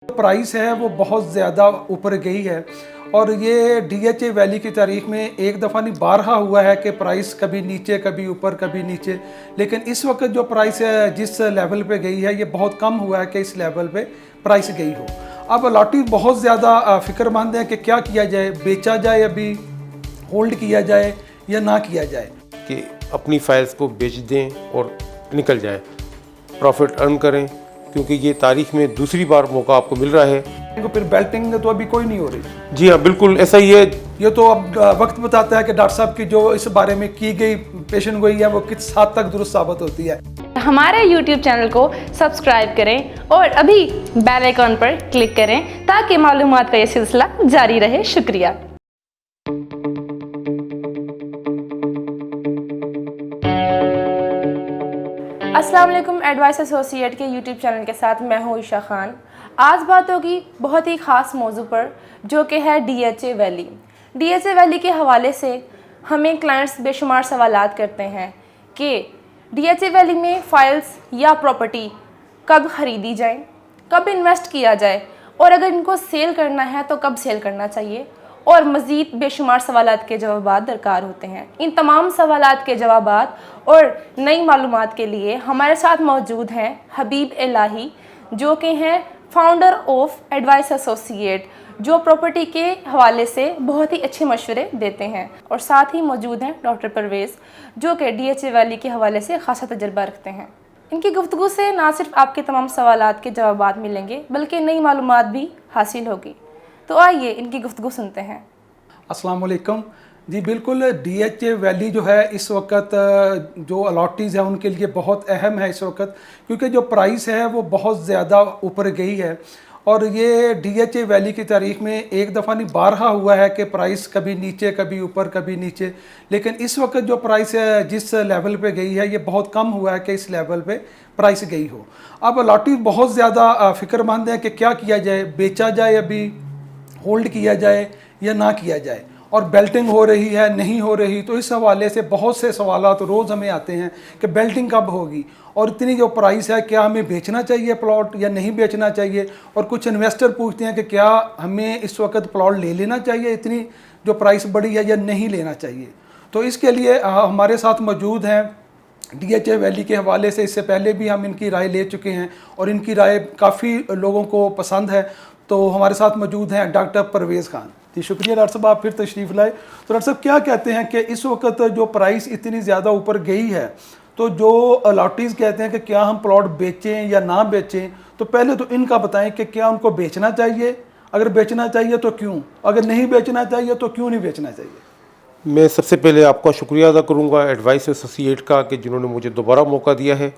Price है वो बहुत ज़्यादा ऊपर गई है और ये डीएचए वैली की तारीख में एक दफ़ा नहीं बारहा हुआ है कि प्राइस कभी नीचे कभी ऊपर कभी नीचे। लेकिन इस वक्त जो प्राइस है जिस लेवल पे गई है ये बहुत कम हुआ है कि इस लेवल पे प्राइस गई हो। अब अलॉटी बहुत ज़्यादा फ़िक्रमंद है कि क्या किया जाए, बेचा जाए, अभी होल्ड किया जाए या ना किया जाए, कि अपनी फाइल्स को बेच दें और निकल जाएं, प्रॉफिट अर्न करें, क्योंकि ये तारीख में दूसरी बार मौका आपको मिल रहा है। तो फिर बेल्टिंग तो अभी कोई नहीं हो रही। जी हाँ, बिल्कुल ऐसा ही है। ये तो अब वक्त बताता है कि डॉक्टर साहब की जो इस बारे में की गई पेशन गोई है वो किस हद तक दुरुस्त साबित होती है। हमारे YouTube चैनल को सब्सक्राइब करें और अभी बेल आइकॉन पर क्लिक करें ताकि मालूमात का ये सिलसिला जारी रहे। शुक्रिया। अस्सलाम वालेकुम। एडवाइस एसोसिएट के YouTube चैनल के साथ मैं हूँ ईशा खान। आज बात होगी बहुत ही ख़ास मौजू पर, जो कि है डीएचए वैली। डीएचए वैली के हवाले से हमें क्लाइंट्स बेशुमार सवालात करते हैं कि डीएचए वैली में फ़ाइल्स या प्रॉपर्टी कब ख़रीदी जाए, कब इन्वेस्ट किया जाए और अगर इनको सेल करना है तो कब सेल करना चाहिए, और मज़ीद बेशुमार सवालात के जवाबात दरकार होते हैं। इन तमाम सवालात के जवाबात और नई मालूमात के लिए हमारे साथ मौजूद हैं हबीब इलाही, जो कि हैं फाउंडर ऑफ एडवाइस एसोसिएट, जो प्रॉपर्टी के हवाले से बहुत ही अच्छे मशवरे देते हैं। और साथ ही मौजूद हैं डॉक्टर परवेज़, जो कि डीएचए वैली के हवाले से ख़ासा तजुर्बा रखते हैं। इनकी गुफ्तगू से ना सिर्फ आपके तमाम सवालात के जवाबात मिलेंगे बल्कि नई मालूमात भी हासिल होगी। तो आइए इनकी गुफ्तगू सुनते हैं। अस्सलाम वालेकुम जी। बिल्कुल, डीएचए वैली जो है इस वक्त जो अलॉटीज़ है उनके लिए बहुत अहम है इस वक्त, क्योंकि जो प्राइस है वो बहुत ज़्यादा ऊपर गई है और ये डीएचए वैली की तारीख में एक दफ़ा नहीं बारहा हुआ है कि प्राइस कभी नीचे कभी ऊपर कभी नीचे। लेकिन इस वक्त जो प्राइस है जिस लेवल पे गई है ये बहुत कम हुआ है कि इस लेवल पे प्राइस गई हो। अब अलॉटी बहुत ज़्यादा फ़िक्रमंद है कि क्या किया जाए, बेचा जाए, अभी होल्ड किया जाए या ना किया जाए, और बेल्टिंग हो रही है नहीं हो रही। तो इस हवाले से बहुत से सवालात रोज़ हमें आते हैं कि बेल्टिंग कब होगी और इतनी जो प्राइस है क्या हमें बेचना चाहिए प्लॉट या नहीं बेचना चाहिए। और कुछ इन्वेस्टर पूछते हैं कि क्या हमें इस वक्त प्लॉट ले लेना चाहिए इतनी जो प्राइस बढ़ी है या नहीं लेना चाहिए। तो इसके लिए हमारे साथ मौजूद हैं डीएचए वैली के हवाले से। इससे पहले भी हम इनकी राय ले चुके हैं और इनकी राय काफ़ी लोगों को पसंद है। तो हमारे साथ मौजूद हैं डॉक्टर परवेज़ खान जी। शुक्रिया डॉक्टर साहब, आप फिर तशरीफ़ लाए। तो डॉक्टर साहब क्या कहते हैं कि इस वक्त जो प्राइस इतनी ज़्यादा ऊपर गई है तो जो अलॉटीज़ कहते हैं कि क्या हम प्लॉट बेचें या ना बेचें, तो पहले तो इनका बताएं कि क्या उनको बेचना चाहिए, अगर बेचना चाहिए तो क्यों, अगर नहीं बेचना चाहिए तो क्यों नहीं बेचना चाहिए। मैं सबसे पहले आपका शुक्रिया अदा करूँगा एडवाइस एसोसिएट का कि जिन्होंने मुझे दोबारा मौका दिया है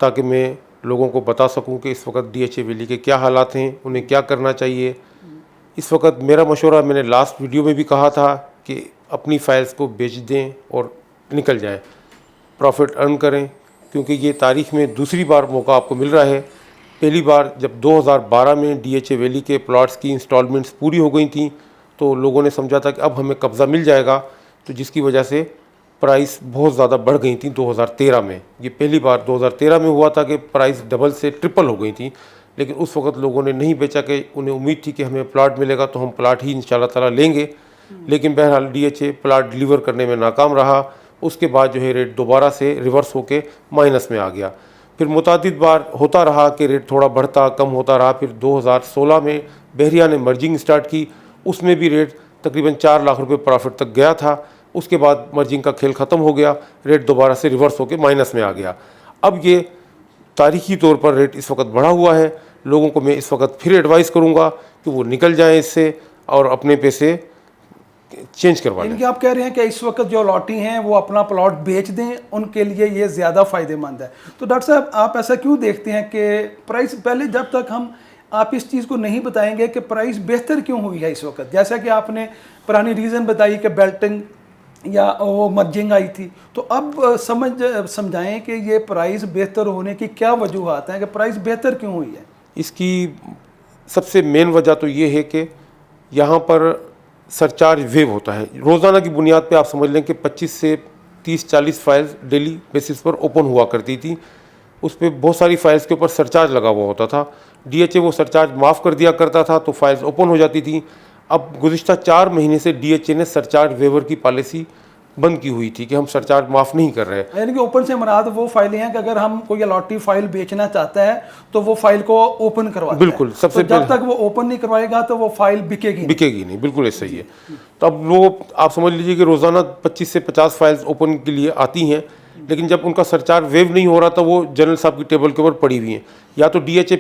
ताकि मैं लोगों को बता सकूं कि इस वक्त डीएचए वैली के क्या हालात हैं, उन्हें क्या करना चाहिए। इस वक्त मेरा मशवरा, मैंने लास्ट वीडियो में भी कहा था कि अपनी फाइल्स को बेच दें और निकल जाएं, प्रॉफिट अर्न करें, क्योंकि ये तारीख में दूसरी बार मौका आपको मिल रहा है। पहली बार जब 2012 में डीएचए वैली के प्लॉट्स की इंस्टॉलमेंट्स पूरी हो गई थी तो लोगों ने समझा था कि अब हमें कब्ज़ा मिल जाएगा, तो जिसकी वजह से प्राइस बहुत ज़्यादा बढ़ गई थी 2013 में। ये पहली बार 2013 में हुआ था कि प्राइस डबल से ट्रिपल हो गई थी। लेकिन उस वक्त लोगों ने नहीं बेचा कि उन्हें उम्मीद थी कि हमें प्लाट मिलेगा तो हम प्लाट ही इंशाल्लाह ताला लेंगे। लेकिन बहरहाल डीएचए प्लाट डिलीवर करने में नाकाम रहा। उसके बाद जो है रेट दोबारा से रिवर्स होके माइनस में आ गया। फिर मुतादिद बार होता रहा कि रेट थोड़ा बढ़ता कम होता रहा। फिर 2016 में बहरिया ने मर्जिंग स्टार्ट की, उसमें भी रेट तकरीबन 4 लाख रुपये प्रॉफिट तक गया था। उसके बाद मर्जिंग का खेल ख़त्म हो गया, रेट दोबारा से रिवर्स होकर माइनस में आ गया। अब ये तारीखी तौर पर रेट इस वक्त बढ़ा हुआ है। लोगों को मैं इस वक्त फिर एडवाइस करूंगा कि वो निकल जाएं इससे और अपने पैसे चेंज करवा लें। इनके आप कह रहे हैं कि इस वक्त जो अलॉटी हैं वो अपना प्लॉट बेच दें, उनके लिए ये ज़्यादा फ़ायदेमंद है। तो डॉक्टर साहब आप ऐसा क्यों देखते हैं कि प्राइस पहले जब तक हम आप इस चीज़ को नहीं बताएंगे कि प्राइस बेहतर क्यों हुई है इस वक्त, जैसा कि आपने पुरानी रीज़न बताई कि बेल्टिंग या वो मर्जिंग आई थी, तो अब समझाएं कि ये प्राइस बेहतर होने की क्या वजूहत हैं कि प्राइस बेहतर क्यों हुई है। इसकी सबसे मेन वजह तो ये है कि यहाँ पर सरचार्ज वेव होता है रोज़ाना की बुनियाद पे। आप समझ लें कि 25 से 30-40 फाइल्स डेली बेसिस पर ओपन हुआ करती थी। उस पर बहुत सारी फाइल्स के ऊपर सरचार्ज लगा हुआ होता था। DHA वो सरचार्ज माफ़ कर दिया करता था तो फाइल्स ओपन हो जाती थी। अब गुज़िश्ता 4 महीने से DHA ने सरचार्ज वेवर की पॉलिसी बंद की हुई थी कि हम सरचार्ज माफ़ नहीं कर रहे। यानी कि ओपन से मुराद वो फाइलें हैं कि अगर हम कोई अलॉटी फाइल बेचना चाहता है तो वो फाइल को ओपन करवाता है। बिल्कुल, सबसे तो जब तक वो ओपन नहीं करवाएगा तो वो फाइल बिकेगी नहीं, बिल्कुल ऐसा ही है। तो अब वो आप समझ लीजिए कि रोज़ाना 25 से 50 फाइल्स ओपन के लिए आती हैं, लेकिन जब उनका सरचार्ज वेव नहीं हो रहा था वो जनरल साहब की टेबल के ऊपर पड़ी हुई हैं। या तो DHA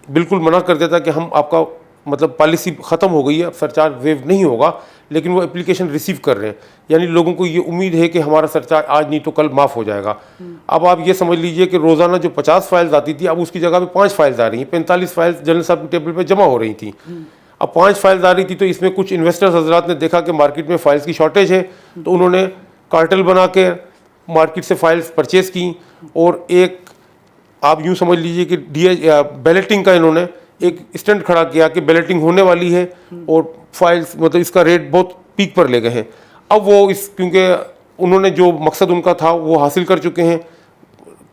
बिल्कुल मना कर देता कि हम आपका मतलब पॉलिसी ख़त्म हो गई है, अब सरचार्ज वेव नहीं होगा, लेकिन वो एप्लीकेशन रिसीव कर रहे हैं, यानी लोगों को ये उम्मीद है कि हमारा सरचार्ज आज नहीं तो कल माफ़ हो जाएगा। अब आप ये समझ लीजिए कि रोज़ाना जो 50 फाइल्स आती थी, अब उसकी जगह पे 5 फाइल्स आ रही हैं। 45 फाइल्स जनरल साहब की टेबल पे जमा हो रही थी, अब 5 फाइल्स आ रही थी। तो इसमें कुछ इन्वेस्टर्स हजरात ने देखा कि मार्केट में फाइल्स की शॉर्टेज है, तो उन्होंने कार्टेल बना के मार्केट से फाइल्स परचेज़ की, और एक आप यूँ समझ लीजिए कि बैलेटिंग का इन्होंने एक स्टैंड खड़ा किया कि बैलेटिंग होने वाली है और फाइल्स मतलब इसका रेट बहुत पीक पर ले गए हैं। अब वो क्योंकि उन्होंने जो मकसद उनका था वो हासिल कर चुके हैं,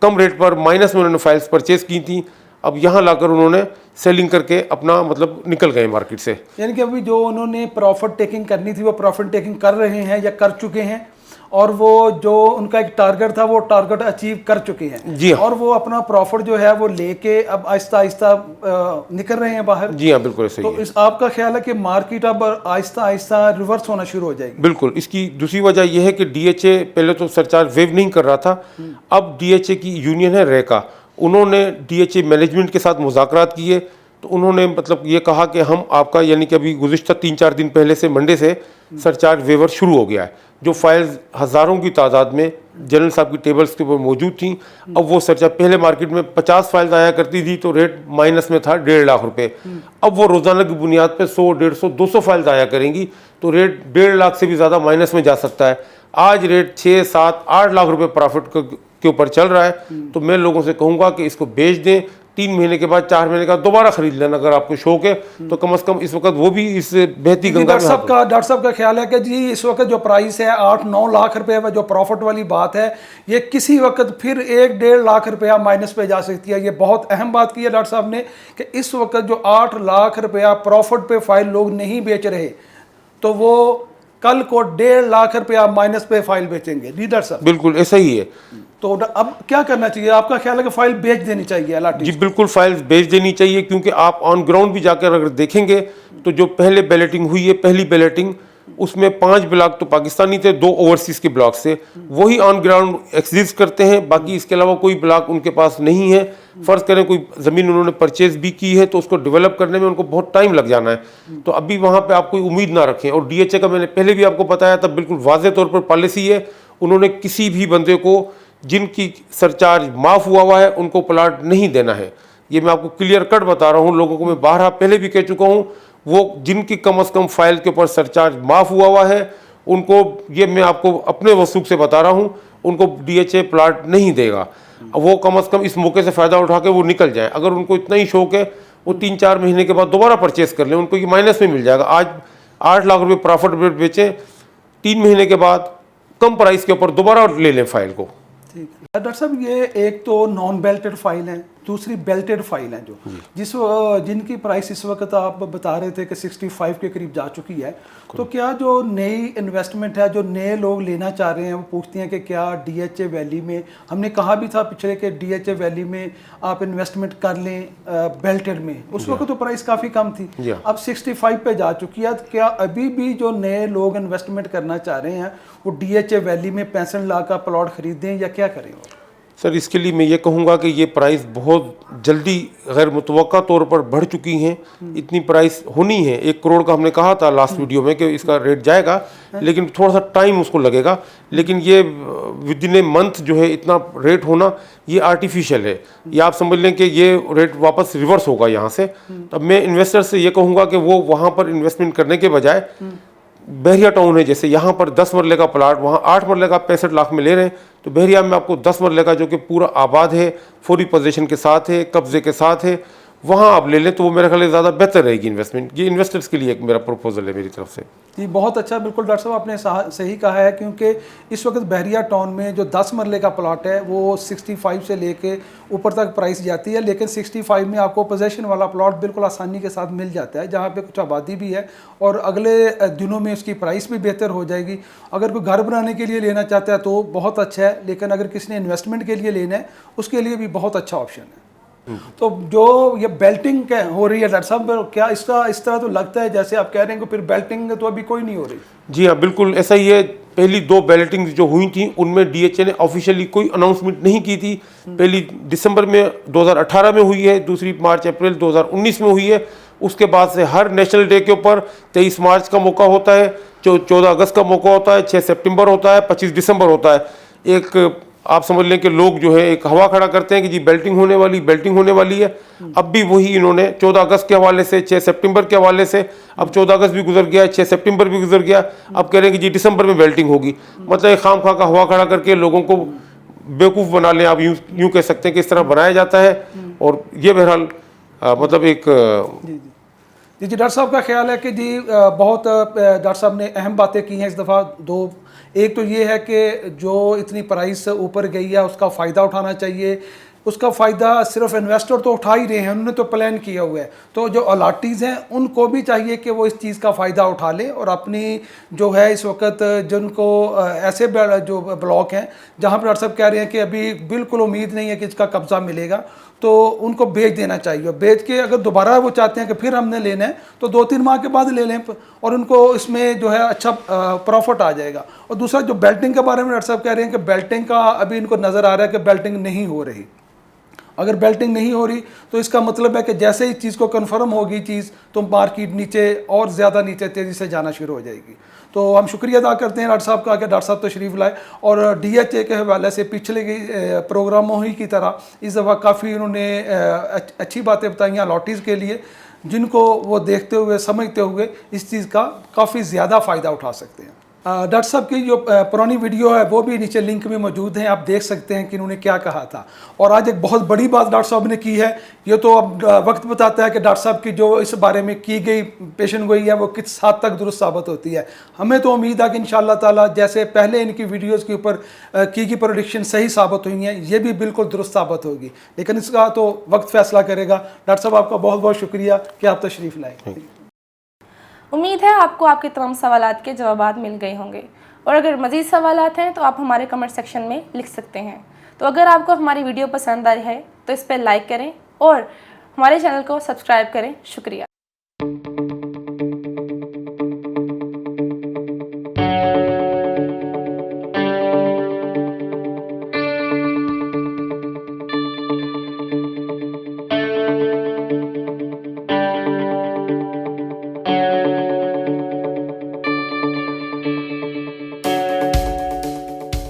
कम रेट पर माइनस में उन्होंने फाइल्स परचेज की थी, अब यहाँ लाकर उन्होंने सेलिंग करके अपना मतलब निकल गए मार्केट से। यानी कि अभी जो उन्होंने प्रॉफिट टेकिंग करनी थी वो प्रॉफिट टेकिंग कर रहे हैं या कर चुके हैं, और वो जो उनका एक टारगेट था वो टारगेट अचीव कर चुके हैं। जी हाँ। और वो अपना प्रॉफिट जो है वो लेके अब आहिस्ता आहिस्ता निकल रहे हैं बाहर। जी हाँ, बिल्कुल ऐसा ही तो है। इस आपका ख्याल है कि मार्केट अब आहिस्ता आहिस्ता रिवर्स होना शुरू हो जाएगी? बिल्कुल, इसकी दूसरी वजह यह है कि DHA पहले तो सरचार्ज वेव नहीं कर रहा था, अब DHA की यूनियन है रेका, उन्होंने DHA मैनेजमेंट के साथ मुज़ाकरात किए, तो उन्होंने मतलब ये कहा कि हम आपका यानी कि अभी गुज़िश्ता 3-4 दिन पहले से मंडे से सरचार्ज वेवर शुरू हो गया है। जो फाइल्स हज़ारों की तादाद में जनरल साहब की टेबल्स के ऊपर मौजूद थी, अब वो सरचार्ज पहले मार्केट में 50 फाइल्स आया करती थी तो रेट माइनस में था 1.5 लाख रुपए, अब वो रोज़ाना की बुनियाद पे 100, 150, 200 फाइल्स आया करेंगी तो रेट 1.5 लाख से भी ज़्यादा माइनस में जा सकता है। आज रेट 6, 7, 8 लाख रुपए प्रॉफिट के ऊपर चल रहा है, तो मैं लोगों से कहूँगा कि इसको बेच दें, 3 महीने के बाद 4 महीने का दोबारा खरीद लेना अगर आपको शौक है, तो कम से कम इस वक्त वो भी इस बहती गंगा में। डॉक्टर साहब का ख्याल है कि जी इस वक्त जो प्राइस है 8-9 लाख रुपए जो प्रॉफिट वाली बात है, ये किसी वक्त फिर 1-1.5 लाख रुपया माइनस पे जा सकती है। ये बहुत अहम बात की है डॉक्टर साहब ने कि इस वक्त जो 8 लाख रुपया प्रॉफिट पे फाइल लोग नहीं बेच रहे, तो वो कल को 1.5 लाख रुपया माइनस पे फाइल बेचेंगे। जी डॉक्टर साहब, बिल्कुल ऐसा ही है। तो अब क्या करना चाहिए? आपका ख्याल है कि फाइल बेच देनी चाहिए अलॉटी? जी बिल्कुल, फाइल्स बेच देनी चाहिए, क्योंकि आप ऑन ग्राउंड भी जाकर अगर देखेंगे तो जो पहले बैलेटिंग हुई है, पहली बैलेटिंग, उसमें 5 ब्लॉक तो पाकिस्तानी थे, 2 ओवरसीज के ब्लॉक से, वही ऑन ग्राउंड एग्जिस्ट करते हैं, बाकी इसके अलावा कोई ब्लॉक उनके पास नहीं है। फ़र्ज़ करें कोई ज़मीन उन्होंने परचेज भी की है तो उसको डेवलप करने में उनको बहुत टाइम लग जाना है, तो अभी वहाँ पे आप कोई उम्मीद ना रखें। और DHA का मैंने पहले भी आपको बताया था, बिल्कुल वाज़ेह तौर पर पॉलिसी है, उन्होंने किसी भी बंदे को जिनकी सरचार्ज माफ़ हुआ है उनको प्लाट नहीं देना है। ये मैं आपको क्लियर कट बता रहा हूँ, लोगों को मैं बारहा पहले भी कह चुका हूँ, वो जिनकी कम से कम फाइल के ऊपर सरचार्ज माफ़ हुआ है उनको, ये मैं आपको अपने वसूख से बता रहा हूँ, उनको DHA प्लाट नहीं देगा। वो कम से कम इस मौके से फ़ायदा उठा के वो निकल जाए। अगर उनको इतना ही शौक है वो 3-4 महीने के बाद दोबारा परचेस कर लें, उनको ये माइनस में मिल जाएगा। आज 8 लाख रुपये प्रॉफिट बेचें, 3 महीने के बाद कम प्राइस के ऊपर दोबारा ले लें फाइल को। ठीक है डॉक्टर साहब, ये एक तो नॉन बेल्टेड फाइल है, दूसरी बेल्टेड फाइल है जो जिनकी प्राइस इस वक्त आप बता रहे थे कि 65 के करीब जा चुकी है। तो क्या जो नई इन्वेस्टमेंट है, जो नए लोग लेना चाह रहे हैं, वो पूछते हैं कि क्या DHA वैली में, हमने कहा भी था पिछले कि DHA वैली में आप इन्वेस्टमेंट कर लें बेल्टेड में, उस वक्त तो प्राइस काफ़ी कम थी, अब 65 पे जा चुकी है। क्या अभी भी जो नए लोग इन्वेस्टमेंट करना चाह रहे हैं वो DHA वैली में 65 लाख का प्लॉट खरीदें या क्या करें? सर, इसके लिए मैं ये कहूँगा कि ये प्राइस बहुत जल्दी गैर मुतवक्का तौर पर बढ़ चुकी हैं। इतनी प्राइस होनी है, 1 करोड़ का हमने कहा था लास्ट वीडियो में कि इसका रेट जाएगा, लेकिन थोड़ा सा टाइम उसको लगेगा। लेकिन ये विद इन ए मंथ जो है इतना रेट होना ये आर्टिफिशियल है। ये आप समझ लें कि ये रेट वापस रिवर्स होगा यहाँ से। अब मैं इन्वेस्टर से ये कहूँगा कि वो वहाँ पर इन्वेस्टमेंट करने के बजाय, बहरिया टाउन है जैसे, यहाँ पर 10 मरले का प्लाट, वहाँ 8 मरले का 65 लाख में ले रहे हैं, तो बहरिया में आपको 10 मरले का जो कि पूरा आबाद है, फौरी पोजीशन के साथ है, कब्जे के साथ है, वहाँ आप ले लें तो वो मेरे ख्याल से ज़्यादा बेहतर रहेगी इन्वेस्टमेंट। ये इन्वेस्टर्स के लिए एक मेरा प्रपोजल है मेरी तरफ से। जी बहुत अच्छा, बिल्कुल डॉक्टर साहब आपने सही कहा है, क्योंकि इस वक्त बहरिया टाउन में जो 10 मरले का प्लॉट है वो 65 से लेके ऊपर तक प्राइस जाती है, लेकिन 65 में आपको पोजेशन वाला प्लॉट बिल्कुल आसानी के साथ मिल जाता है, जहाँ पे कुछ आबादी भी है और अगले दिनों में उसकी प्राइस भी बेहतर हो जाएगी। अगर कोई घर बनाने के लिए लेना चाहता है तो बहुत अच्छा है, लेकिन अगर किसी ने इन्वेस्टमेंट के लिए लेना है उसके लिए भी बहुत अच्छा ऑप्शन है। तो जो ये बेल्टिंग क्या हो रही है डॉक्टर साहब, क्या इसका इस तरह तो लगता है जैसे आप कह रहे हैं कि फिर बेल्टिंग तो अभी कोई नहीं हो रही? जी हाँ, बिल्कुल ऐसा ही है। पहली 2 बैलेटिंग जो हुई थी उनमें डीएचए ने ऑफिशियली कोई अनाउंसमेंट नहीं की थी। पहली दिसंबर में 2018 में हुई है, दूसरी मार्च अप्रैल 2019 में हुई है। उसके बाद से हर नेशनल डे के ऊपर 23 मार्च का मौका होता है, 14 अगस्त का मौका होता है, 6 सितंबर होता है, 25 दिसंबर होता है। एक आप समझ लें कि लोग जो है एक हवा खड़ा करते हैं कि जी बेल्टिंग होने वाली है। अब भी वही इन्होंने 14 अगस्त के हवाले से, 6 सितंबर के हवाले से, अब 14 अगस्त भी गुजर गया, 6 सितंबर भी गुजर गया, अब कह रहे हैं कि जी दिसंबर में बेल्टिंग होगी। मतलब एक खाम खा का हवा खड़ा करके लोगों को बेवकूफ़ बना लें, आप यूँ कह सकते हैं कि इस तरह बनाया जाता है। और ये बहरहाल मतलब एक जी डॉक्टर साहब का ख्याल है कि जी बहुत डॉक्टर साहब ने अहम बातें की हैं इस दफ़ा। दो, एक तो ये है कि जो इतनी प्राइस ऊपर गई है उसका फ़ायदा उठाना चाहिए। उसका फ़ायदा सिर्फ इन्वेस्टर तो उठा ही रहे हैं, उन्होंने तो प्लान किया हुआ है, तो जो अलाटीज़ हैं उनको भी चाहिए कि वो इस चीज़ का फ़ायदा उठा लें और अपनी जो है इस वक्त जिनको ऐसे जो ब्लॉक हैं जहाँ पर डॉक्टर साहब कह रहे हैं कि अभी बिल्कुल उम्मीद नहीं है कि इसका कब्ज़ा मिलेगा, तो उनको बेच देना चाहिए। बेच के अगर दोबारा वो चाहते हैं कि फिर हमने लेना है तो 2-3 माह के बाद ले लें और उनको इसमें जो है अच्छा प्रॉफिट आ जाएगा। और दूसरा जो बेल्टिंग के बारे में डॉक्टर साहब कह रहे हैं कि बेल्टिंग का अभी इनको नज़र आ रहा है कि बेल्टिंग नहीं हो रही। अगर बेल्टिंग नहीं हो रही तो इसका मतलब है कि जैसे ही चीज़ को कन्फर्म होगी चीज़ तो मार्केट नीचे और ज़्यादा नीचे तेज़ी से जाना शुरू हो जाएगी। तो हम शुक्रिया अदा करते हैं डॉक्टर साहब का कि डॉक्टर साहब तशरीफ़ लाए और डीएचए के हवाले से पिछले प्रोग्रामों ही की तरह इस दफ़ा काफ़ी उन्होंने अच्छी बातें बताई हैं अलॉटीज़ के लिए, जिनको वो देखते हुए समझते हुए इस चीज़ का काफ़ी ज़्यादा फ़ायदा उठा सकते हैं। डॉक्टर साहब की जो पुरानी वीडियो है वो भी नीचे लिंक में मौजूद है, आप देख सकते हैं कि इन्होंने क्या कहा था। और आज एक बहुत बड़ी बात डॉक्टर साहब ने की है, ये तो अब वक्त बताता है कि डॉक्टर साहब की जो इस बारे में की गई पेशन गोई है वो किस हद तक दुरुस्त साबित होती है। हमें तो उम्मीद है कि इंशाअल्लाह ताला जैसे पहले इनकी वीडियोज़ के ऊपर की प्रोडिक्शन सही साबित हुई हैं, ये भी बिल्कुल दुरुस्त साबित होगी, लेकिन इसका तो वक्त फैसला करेगा। डॉक्टर साहब आपका बहुत बहुत शुक्रिया कि आप तशरीफ़ लाए। उम्मीद है आपको आपके तमाम सवालात के जवाब मिल गए होंगे, और अगर मज़ीद सवालात हैं तो आप हमारे कमेंट सेक्शन में लिख सकते हैं। तो अगर आपको हमारी वीडियो पसंद आई है तो इस पर लाइक करें और हमारे चैनल को सब्सक्राइब करें। शुक्रिया।